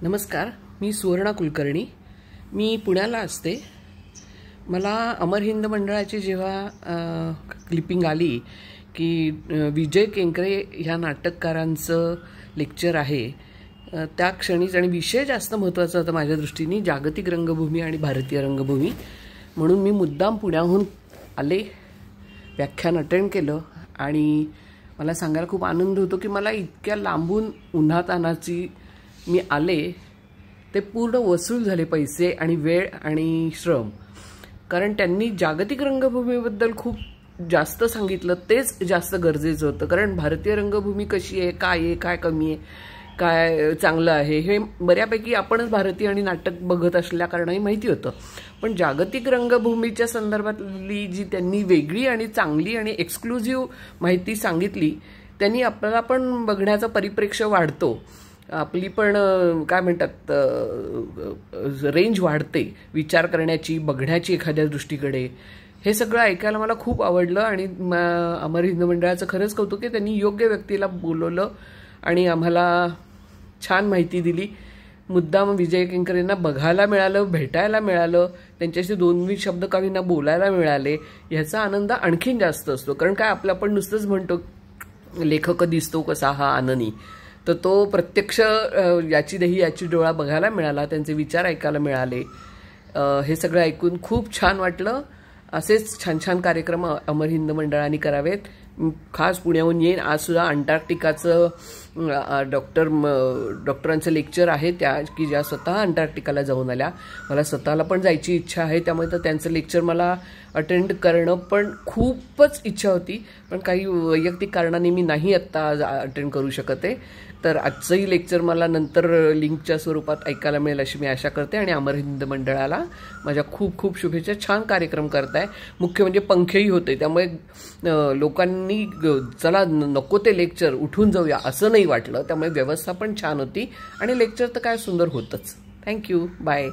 नमस्कार, मी सुवर्णा कुलकर्णी. मी पुण्याला असते. मला अमर हिंद मंडळाची जेव्हा क्लिपिंग आली की विजय केंकरे ह्या नाटककारांचं लेक्चर आहे, त्या क्षणीच, आणि विषय जास्त महत्त्वाचा होता माझ्या दृष्टीने, जागतिक रंगभूमी आणि भारतीय रंगभूमी, म्हणून मी मुद्दाम पुण्याहून आले, व्याख्यान अटेंड केलं. आणि मला सांगायला खूप आनंद होतो की मला इतक्या लांबून उन्हातानाची मी आले ते पूर्ण वसूल झाले, पैसे आणि वेळ आणि श्रम. कारण त्यांनी जागतिक रंगभूमीबद्दल खूप जास्त सांगितलं, तेच जास्त गरजेचं होतं. कारण भारतीय रंगभूमी कशी आहे, काय आहे, काय कमी आहे, काय चांगलं आहे, हे बऱ्यापैकी आपणच भारतीय आणि नाटक बघत असल्या कारणाने माहिती होतं. पण जागतिक रंगभूमीच्या संदर्भातली जी त्यांनी वेगळी आणि चांगली आणि एक्सक्लुझिव्ह माहिती सांगितली, त्यांनी आपल्याला पण बघण्याचा परिप्रेक्ष्य वाढतो, आपली पण काय म्हणतात रेंज वाढते विचार करण्याची, बघण्याची एखाद्या दृष्टीकडे. हे सगळं ऐकायला मला खूप आवडलं. आणि अमर हिंद मंडळाचं खरंच कौतुक आहे, त्यांनी योग्य व्यक्तीला बोलवलं आणि आम्हाला छान माहिती दिली. मुद्दाम विजय केंकरेंना बघायला मिळालं, भेटायला मिळालं, त्यांच्याशी 2 शब्द काहींना बोलायला मिळाले, ह्याचा आनंद आणखीन जास्त असतो. कारण काय, आपलं आपण नुसतंच म्हणतो लेखक दिसतो कसा हा आननी, तर तो प्रत्यक्ष याची डोळा बघायला मिळाला, त्यांचे विचार ऐकायला मिळाले. हे सगळं ऐकून खूप छान वाटलं. असेच छान छान कार्यक्रम अमर हिंद मंडळाने करावेत. खास पुण्याहून येईन. आज सुद्धा अंटार्क्टिकाचं डॉक्टरांचं लेक्चर आहे, की ज्या स्वतः अंटार्क्टिकाला जाऊन आल्या. मला स्वतःला पण जायची इच्छा आहे, त्यामुळे तर त्यांचं लेक्चर मला अटेंड करणं पण खूपच इच्छा होती. पण काही वैयक्तिक कारणाने मी नाही आत्ता अटेंड करू शकत आहे. तर आजचंही लेक्चर मला नंतर लिंकच्या स्वरूपात ऐकायला मिळेल अशी मी आशा करते. आणि अमर हिंद मंडळाला माझ्या खूप खूप शुभेच्छा. छान कार्यक्रम करताय. मुख्य म्हणजे पंखेही होते, त्यामुळे लोकांनी चला नको ते लेक्चर उठून जाऊया असं नाही वाटलं. त्यामुळे व्यवस्था पण छान होती आणि लेक्चर तर काय सुंदर होतंच. थँक्यू. बाय.